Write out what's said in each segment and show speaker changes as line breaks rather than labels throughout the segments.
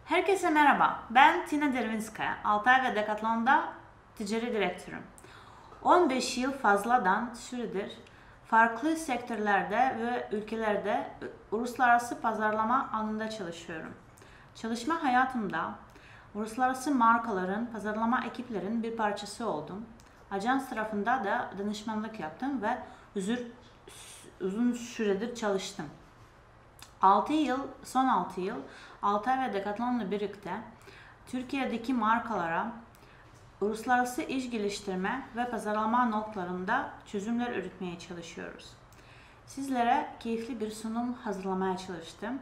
Herkese merhaba, ben Dervinskaya, Altavia Decathlon'da ticari direktörüm. 15 yıl fazladan süredir farklı sektörlerde ve ülkelerde uluslararası pazarlama alanında çalışıyorum. Çalışma hayatımda uluslararası markaların, pazarlama ekiplerin bir parçası oldum. Ajans tarafında da danışmanlık yaptım ve uzun süredir çalıştım. Son 6 yıl Altavia Decathlon'la birlikte Türkiye'deki markalara uluslararası iş geliştirme ve pazarlama noktalarında çözümler üretmeye çalışıyoruz. Sizlere keyifli bir sunum hazırlamaya çalıştım.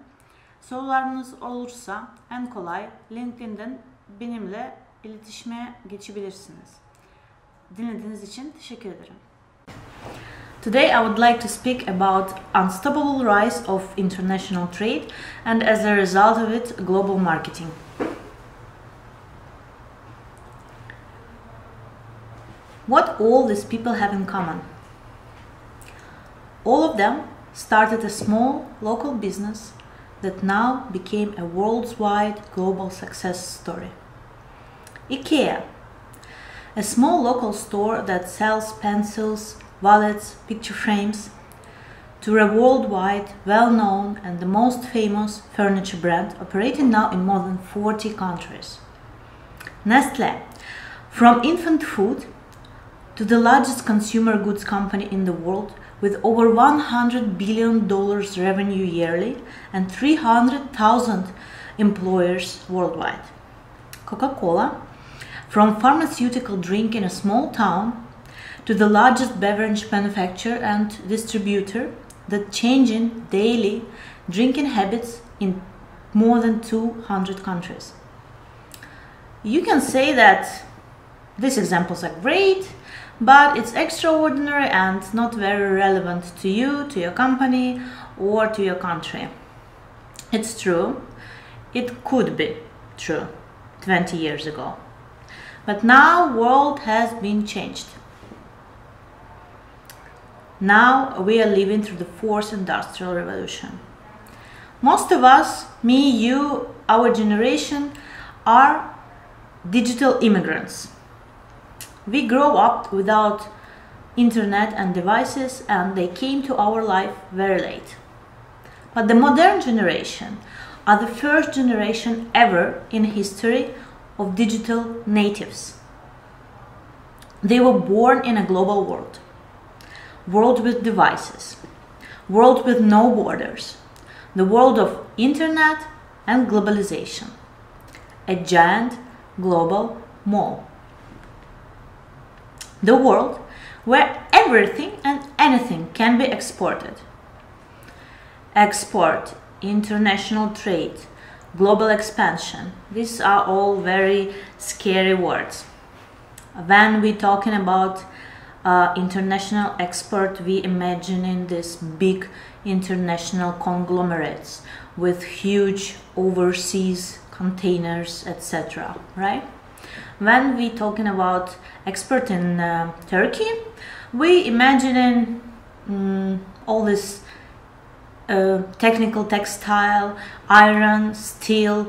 Sorularınız olursa en kolay LinkedIn'den benimle iletişime geçebilirsiniz. Dinlediğiniz için teşekkür ederim. Today I would like to speak about unstoppable rise of international trade and as a result of it, global marketing. What all these people have in common? All of them started a small local business that now became a worldwide global success story. IKEA, a small local store that sells pencils, wallets, picture frames, to a worldwide, well-known and the most famous furniture brand operating now in more than 40 countries. Nestle, from infant food to the largest consumer goods company in the world with over $100 billion revenue yearly and 300,000 employers worldwide. Coca-Cola, from pharmaceutical drink in a small town to the largest beverage manufacturer and distributor that changing daily drinking habits in more than 200 countries. You can say that these examples are great, but it's extraordinary and not very relevant to you, to your company, or to your country. It's true. It could be true 20 years ago. But now world has been changed. Now we are living through the fourth industrial revolution. Most of us, me, you, our generation, are digital immigrants. We grow up without internet and devices, and they came to our life very late. But the modern generation are the first generation ever in history of digital natives. They were born in a global world. World with devices, world with no borders, the world of internet and globalization, a giant global mall. The world where everything and anything can be exported. Export, international trade, global expansion, these are all very scary words. When we're talking about international export, we imagine in this big international conglomerates with huge overseas containers, etc. Right? When we talking about export in Turkey, we imagine all this technical textile, iron, steel,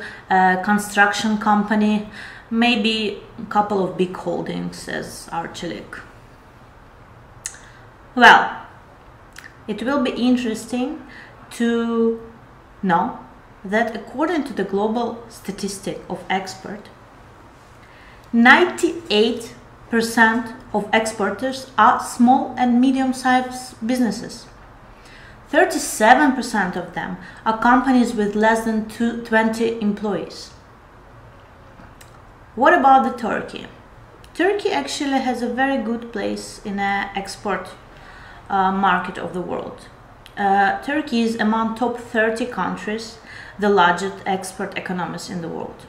construction company, maybe a couple of big holdings as Arçelik. Well, it will be interesting to know that according to the global statistic of export, 98% of exporters are small and medium-sized businesses. 37% of them are companies with less than 20 employees. What about the Turkey? Turkey actually has a very good place in an export market of the world. Turkey is among top 30 countries, the largest export economies in the world,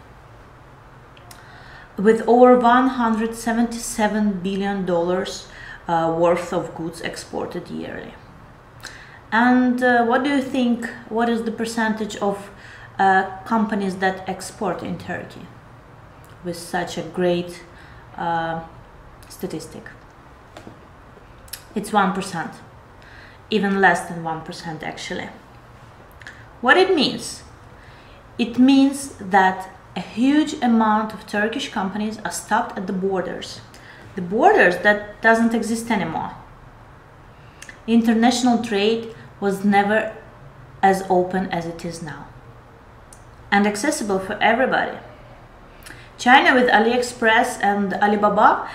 with over $177 billion worth of goods exported yearly. And what do you think, what is the percentage of companies that export in Turkey with such a great statistic? It's 1%, even less than 1% actually. What it means? It means that a huge amount of Turkish companies are stopped at the borders. The borders that doesn't exist anymore. International trade was never as open as it is now and accessible for everybody. China with AliExpress and Alibaba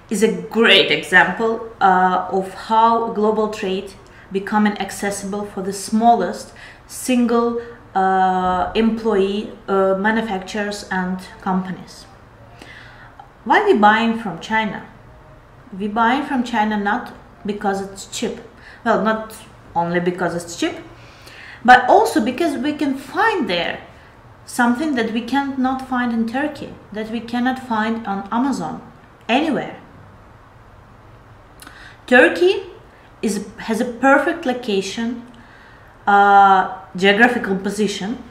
is a great example of how global trade becoming accessible for the smallest single employee manufacturers and companies. Why we buying from China? We buying from China not because it's cheap. Well, not only because it's cheap, but also because we can find there something that we cannot find in Turkey, that we cannot find on Amazon, anywhere. Turkey has a perfect location, geographical position,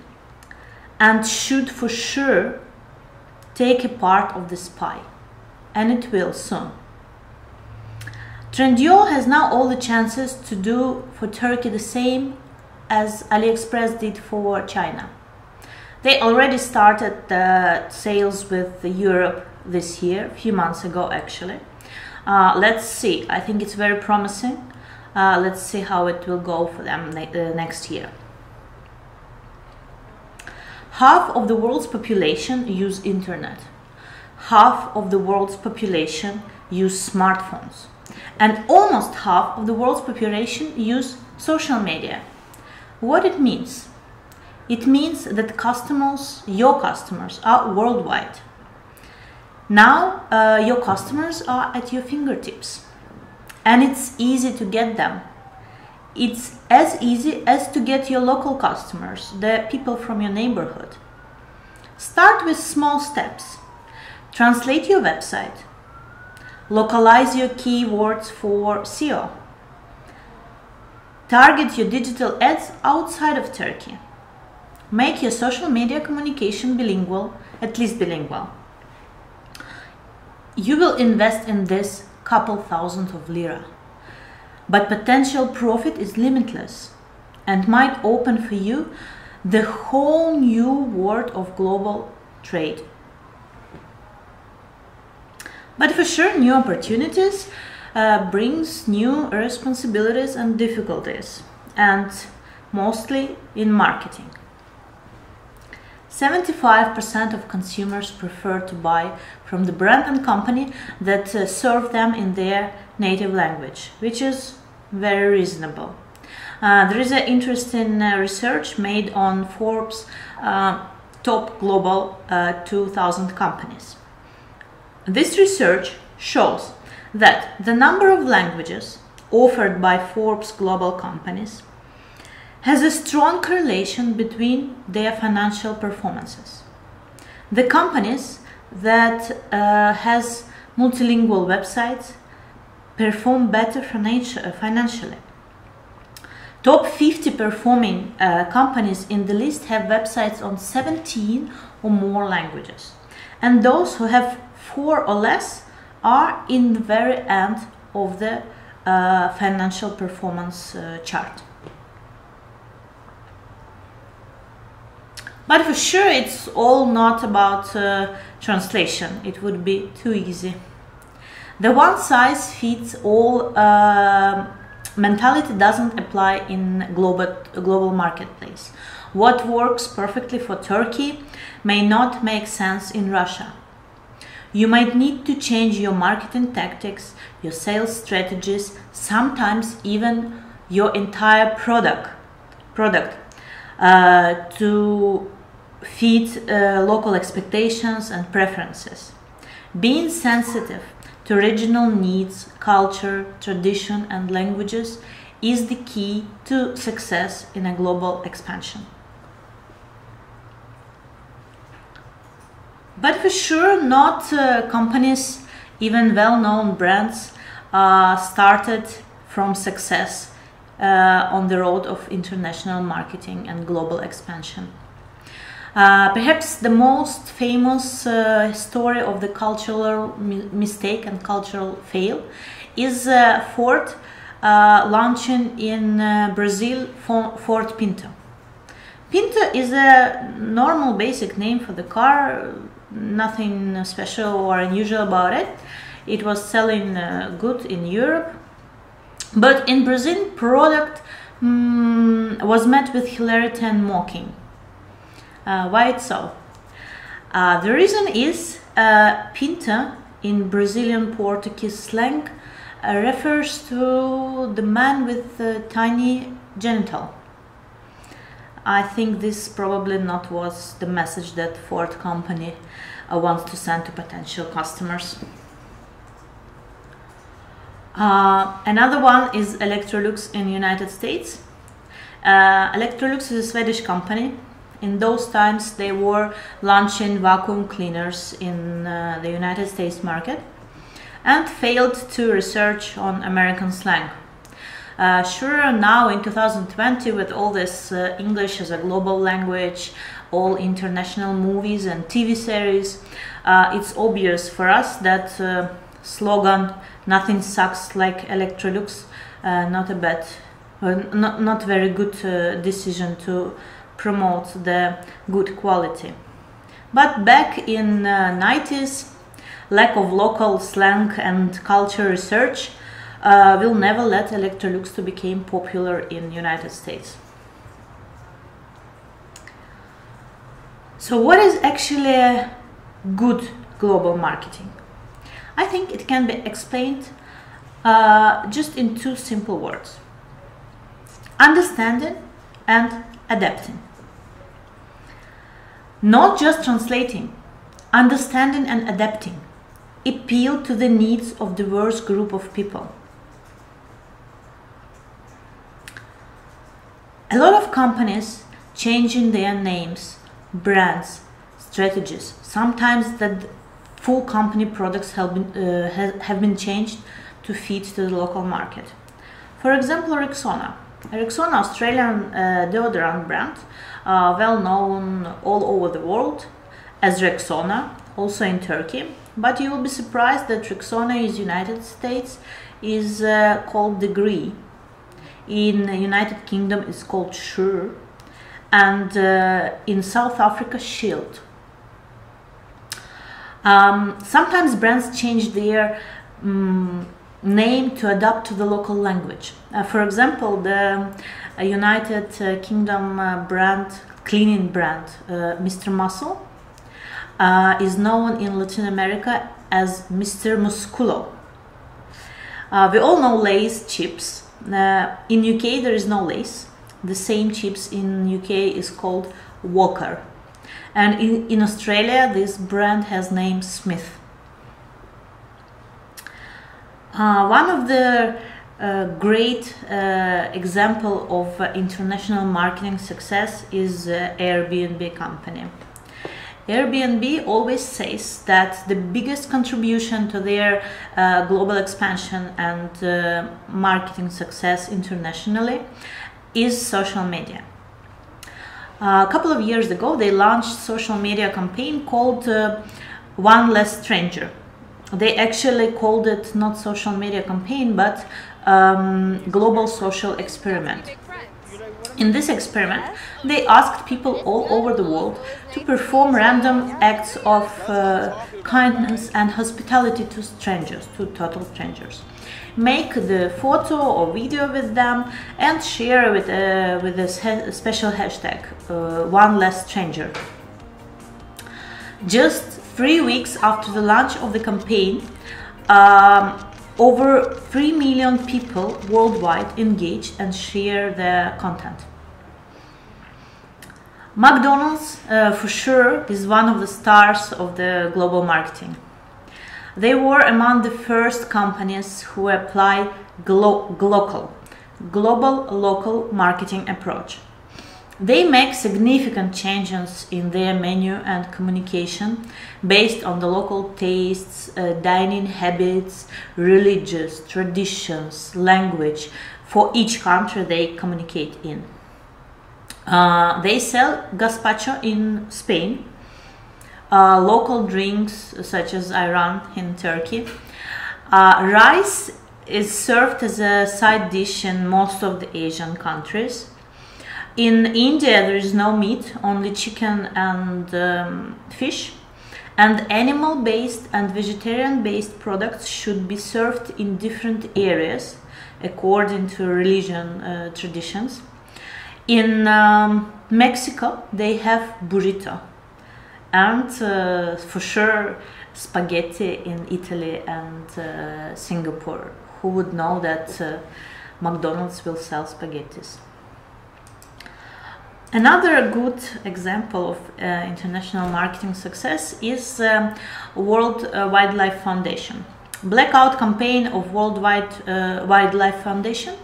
and should for sure take a part of this pie, and it will soon. Trendyol has now all the chances to do for Turkey the same as AliExpress did for China. They already started the sales with Europe this year, a few months ago actually. Let's see, I think it's very promising. Let's see how it will go for them next year. Half of the world's population use internet. Half of the world's population use smartphones. And almost half of the world's population use social media. What it means? It means that customers, your customers, are worldwide. Now your customers are at your fingertips. And it's easy to get them. It's as easy as to get your local customers, the people from your neighborhood. Start with small steps. Translate your website. Localize your keywords for SEO. Target your digital ads outside of Turkey. Make your social media communication bilingual, at least bilingual. You will invest in this couple thousand of lira, but potential profit is limitless and might open for you the whole new world of global trade. But for sure, new opportunities brings new responsibilities and difficulties, and mostly in marketing. 75% of consumers prefer to buy from the brand and company that serve them in their native language, which is very reasonable. There is an interesting research made on Forbes' top global 2000 companies. This research shows that the number of languages offered by Forbes global companies has a strong correlation between their financial performances. The companies that has multilingual websites perform better financially. Top 50 performing companies in the list have websites on 17 or more languages, and those who have 4 or less are in the very end of the financial performance chart. But for sure, it's all not about translation. It would be too easy. The one-size-fits-all mentality doesn't apply in global marketplace. What works perfectly for Turkey may not make sense in Russia. You might need to change your marketing tactics, your sales strategies, sometimes even your entire product to fit local expectations and preferences. Being sensitive to regional needs, culture, tradition, and languages is the key to success in a global expansion. But for sure, not companies, even well-known brands, started from success on the road of international marketing and global expansion. Perhaps the most famous story of the cultural mistake and cultural fail is Ford launching in Brazil Ford Pinto. Pinto is a normal basic name for the car, nothing special or unusual about it. It was selling good in Europe, but in Brazil, product was met with hilarity and mocking. Why it's so? The reason is pinta in Brazilian Portuguese slang refers to the man with the tiny genital. I think this probably not was the message that Ford company wants to send to potential customers. Another one is Electrolux in United States. Electrolux is a Swedish company. In those times they were launching vacuum cleaners in the United States market and failed to research on American slang. Sure, now in 2020 with all this English as a global language, all international movies and TV series, it's obvious for us that slogan "Nothing sucks like Electrolux" not very good decision to promote the good quality. But back in 90s, lack of local slang and culture research will never let Electrolux to become popular in United States. So what is actually good global marketing? I think it can be explained just in two simple words: understanding and adapting. Not just translating, understanding and adapting appeal to the needs of diverse group of people. A lot of companies changing their names, brands, strategies. Sometimes that full company products have been changed to fit to the local market. For example, Rexona. Rexona, Australian deodorant brand, well known all over the world as Rexona, also in Turkey. But you will be surprised that Rexona in the United States is called Degree. In the United Kingdom it's called Sure, and in South Africa Shield. Sometimes brands change their name to adapt to the local language. For example, the United Kingdom cleaning brand Mr. Muscle is known in Latin America as Mr. Musculo. We all know Lay's chips. In UK there is no Lay's. The same chips in UK is called Walker. And in Australia this brand has name Smith. One of the great example of international marketing success is Airbnb company. Airbnb always says that the biggest contribution to their global expansion and marketing success internationally is social media. A couple of years ago they launched social media campaign called One Less Stranger. They actually called it not social media campaign but global social experiment. In this experiment, they asked people all over the world to perform random acts of kindness and hospitality to strangers, to total strangers. Make the photo or video with them and share with a special hashtag, One Less Stranger. Just 3 weeks after the launch of the campaign, over 3 million people worldwide engaged and share the content. McDonald's, for sure, is one of the stars of the global marketing. They were among the first companies who apply global local marketing approach. They make significant changes in their menu and communication based on the local tastes, dining habits, religious traditions, language for each country they communicate in. They sell gazpacho in Spain, local drinks such as ayran in Turkey. Rice is served as a side dish in most of the Asian countries. In India, there is no meat, only chicken and fish. And animal-based and vegetarian-based products should be served in different areas according to religion traditions. In Mexico, they have burrito, and for sure spaghetti in Italy and Singapore. Who would know that McDonald's will sell spaghettis? Another good example of international marketing success is World Wildlife Foundation. Blackout campaign of World Wildlife Foundation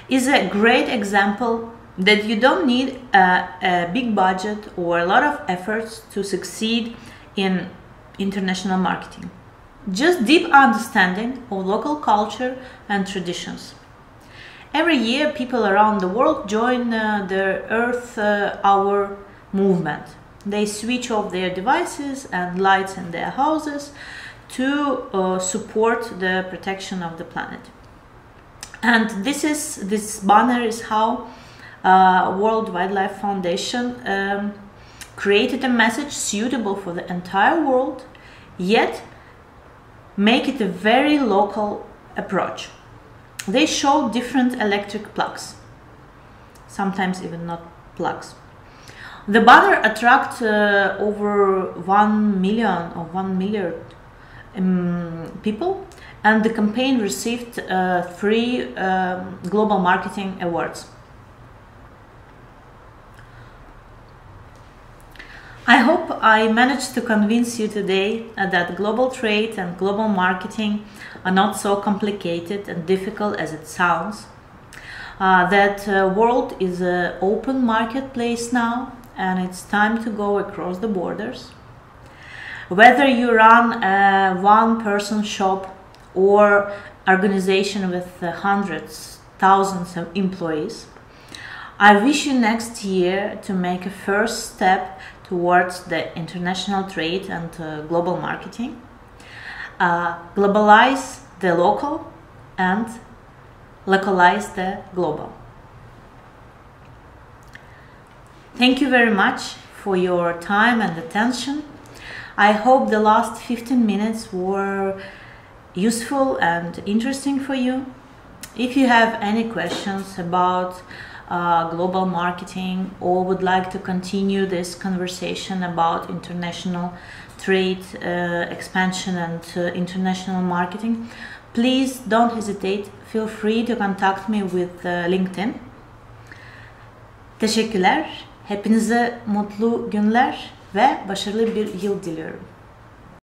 is a great example that you don't need a big budget or a lot of efforts to succeed in international marketing. Just deep understanding of local culture and traditions. Every year, people around the world join the Earth Hour movement. They switch off their devices and lights in their houses to support the protection of the planet. And this banner is how World Wildlife Foundation created a message suitable for the entire world, yet make it a very local approach. They show different electric plugs, sometimes even not plugs. The banner attracts over 1 million or 1 milliard people, and the campaign received 3 global marketing awards. I hope I managed to convince you today that global trade and global marketing are not so complicated and difficult as it sounds. That world is an open marketplace now, and it's time to go across the borders. Whether you run a one-person shop or organization with hundreds, thousands of employees, I wish you next year to make a first step towards the international trade and global marketing. Globalize the local and localize the global. Thank you very much for your time and attention. I hope the last 15 minutes were useful and interesting for you. If you have any questions about global marketing or would like to continue this conversation about international trade expansion and international marketing, please don't hesitate. Feel free to contact me with LinkedIn. Teşekkürler. Hepinize mutlu günler ve başarılı bir yıl diliyorum.